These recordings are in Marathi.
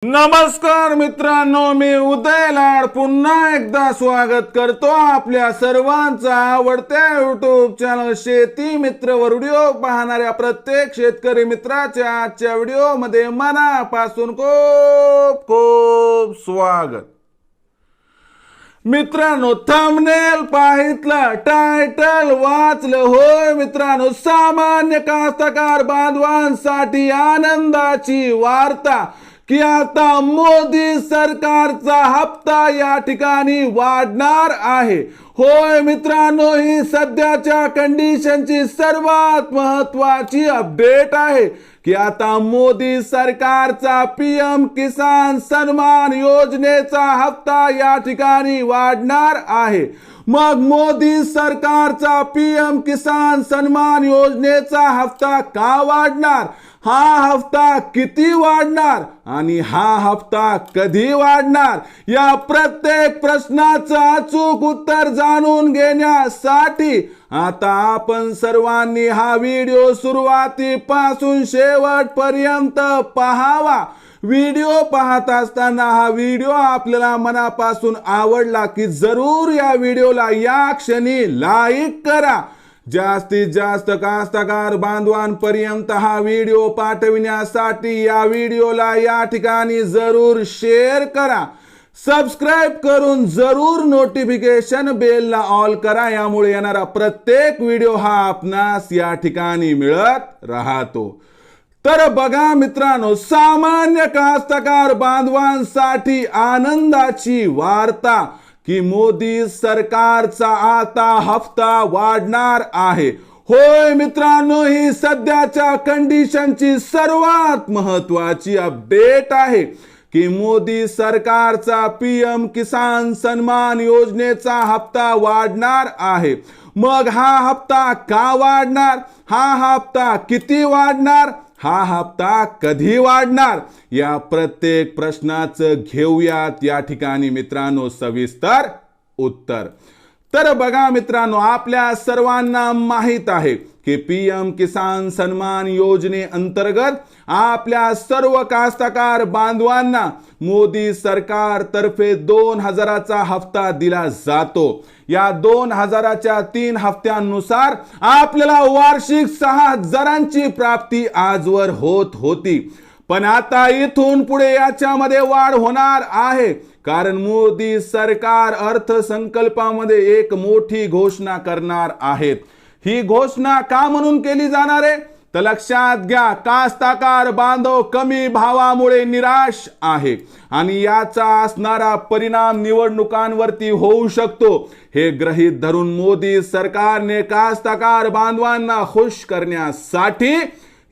नमस्कार मित्रांनो, मी उदय लाड पुन्हा एकदा स्वागत करतो आपल्या सर्वांचा आवडत्या YouTube चॅनल शेती मित्र वर व्हिडिओ पाहणाऱ्या प्रत्येक शेतकरी मित्राच्या आजच्या व्हिडिओ मध्ये मनापासून खूप खूप स्वागत। मित्रांनो, थंबनेल पाहितलं, टायटल वाचलं, होय मित्रांनो, सामान्य कास्तकार बांधवांसाठी आनंदाची वार्ता की आता मोदी सरकारचा हप्ता या ठिकाणी वाढणार आहे। होय मित्रांनो, ही सध्याच्या कंडिशनची सर्वात महत्त्वाची अपडेट आहे की आता मोदी सरकारचा पीएम किसान सन्मान योजनेचा हप्ता या ठिकाणी वाढणार आहे। मग मोदी सरकारचा पीएम किसान सन्मान योजनेचा हप्ता का वाढणार, हा हप्ता किती वाढणार आणि हा हप्ता कधी वाढणार, या प्रत्येक प्रश्नाचं अचूक उत्तर जाणून घेण्यासाठी आता आपण सर्वांनी हा व्हिडिओ सुरुवातीपासून शेवटपर्यंत पाहावा। व्हिडिओ पाहत असताना हा व्हिडिओ आपल्याला मनापासून आवडला की जरूर या व्हिडिओला या क्षणी लाईक करा। जास्तीत जास्त कास्तकार बांधवांपर्यंत हा व्हिडिओ पाठविण्यासाठी या व्हिडिओला या ठिकाणी जरूर शेअर करा। सबस्क्राइब करून जरूर नोटिफिकेशन बेलला ऑल करा, यामुळे येणारा प्रत्येक व्हिडिओ हा आपणास या ठिकाणी मिळत राहतो। तर बघा मित्रांनो, सामान्य कास्तकार बांधवांसाठी आनंदाची वार्ता की मोदी सरकारचा आता हप्ता वाढणार आहे। होय मित्रांनो, ही सध्याच्या कंडिशनची सर्वात महत्त्वाची अपडेट आहे की मोदी सरकारचा पीएम किसान सन्मान योजनेचा हप्ता वाढणार आहे। मग हा हप्ता का वाढणार, हा हप्ता किती वाढणार, हा हप्ता कधी वाढणार, या प्रत्येक प्रश्नाचं घेऊयात या ठिकाणी मित्रांनो सविस्तर उत्तर। तर बघा मित्रांनो, आपल्या सर्वांना माहित आहे की पीएम किसान सन्मान योजने अंतर्गत आपल्या सर्व कास्तकार बांधवांना मोदी सरकार तर्फे 2000चा हप्ता दिला जातो। या 2000च्या 3 हप्त्यांनुसार आपल्याला वार्षिक 6000ची प्राप्ती आजवर होत होती, पण आता इथून पुढे याच्यामध्ये वाढ होणार आहे, कारण मोदी सरकार अर्थसंकल्पामध्ये एक मोठी घोषणा करणार आहेत। ही घोषणा का म्हणून केली जाणार आहे तर लक्षात घ्या, कास्तकार बांधव कमी भावामुळे निराश आहे आणि याचा असणारा परिणाम निवडणुकांवरती होऊ शकतो। हे गृहीत धरून मोदी सरकारने कास्तकार बांधवांना खुश करण्यासाठी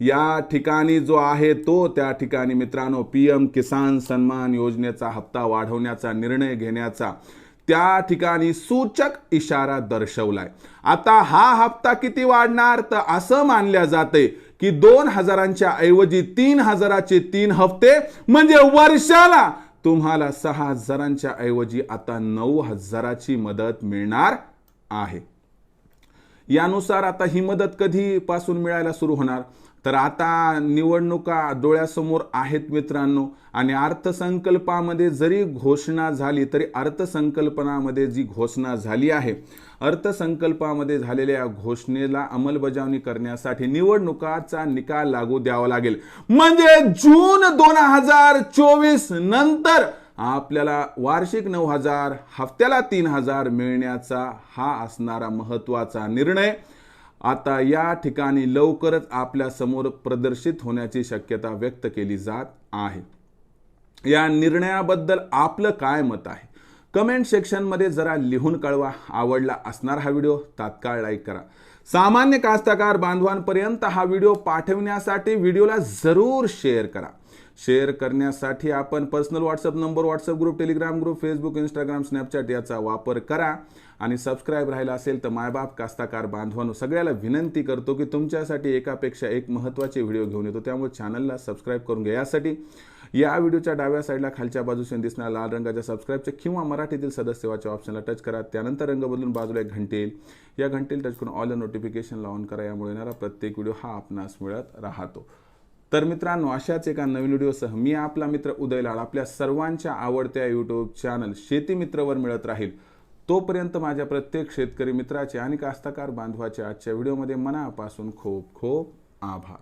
या ठिकाणी जो आहे तो त्या ठिकाणी मित्रांनो पीएम किसान सन्मान योजनेचा हप्ता वाढवण्याचा निर्णय घेण्याचा त्या ठिकाणी सूचक इशारा दर्शवलाय। आता हा हप्ता किती वाढणार तर असं मानल्या जाते की 2000च्या ऐवजी 3000चे 3 हप्ते, म्हणजे वर्षाला तुम्हाला 6000च्या ऐवजी आता 9000ची मदत मिळणार आहे। यानुसार आता ही मदत कधीपासून मिळायला सुरू होणार तर आता निवडणुका डोळ्यासमोर आहेत मित्रांनो, आणि अर्थसंकल्पामध्ये जरी घोषणा झाली तरी अर्थसंकल्पनामध्ये जी घोषणा झाली आहे, अर्थसंकल्पामध्ये झालेल्या घोषणेला अंमलबजावणी करण्यासाठी निवडणुकाचा निकाल लागू द्यावा लागेल। म्हणजे जून 2024 नंतर आपल्याला वार्षिक 9000, हप्त्याला 3000 मिळण्याचा हा असणारा महत्त्वाचा निर्णय आता या ठिकाणी लवकरच आपल्या समोर प्रदर्शित होण्याची शक्यता व्यक्त केली जात आहे। या निर्णयाबद्दल आपलं काय मत आहे कमेंट सेक्शन मध्ये जरा लिहून कळवा। आवडला असणार हा व्हिडिओ तात्काळ लाईक करा। सामान्य कास्तकार बांधवांपर्यंत हा व्हिडिओ पाठवण्यासाठी व्हिडिओला जरूर शेअर करा। शेअर करण्यासाठी आपण personal WhatsApp number, WhatsApp group, Telegram group, Facebook, Instagram, Snapchat याचा वापर करा। आणि सबस्क्राइब राहिला असेल तर मायबाप कास्तकार बांधवांनो सगळ्याला विनंती करतो की तुमच्यासाठी एकापेक्षा एक महत्त्वाचे व्हिडिओ घेऊन येतो, त्यामुळे चॅनलला सबस्क्राइब करून घ्या। यासाठी या व्हिडिओच्या डाव्या साईडला खालच्या बाजूने दिसणाऱ्या लाल रंगाच्या सबस्क्राइबचे किंवा मराठीतील सदस्य सेवाच्या ऑप्शनला टच करा। त्यानंतर रंग बदलून बाजूला एक घंटी येईल, या घंटीला टच करून ऑल नोटिफिकेशनला ऑन करा, यामुळे येणारा प्रत्येक व्हिडिओ हा आपणास मिळत राहतो। तर मित्रांनो, अशाच एका नवीन व्हिडिओसह मी आपला मित्र उदय लाड आपल्या सर्वांच्या आवडत्या यूट्यूब चॅनल शेती मित्रवर मिळत राहील. तोपर्यंत माझ्या प्रत्येक शेतकरी मित्राचे आणि कास्तकार बांधवाचे आजच्या व्हिडिओमध्ये मनापासून खूप खूप आभार.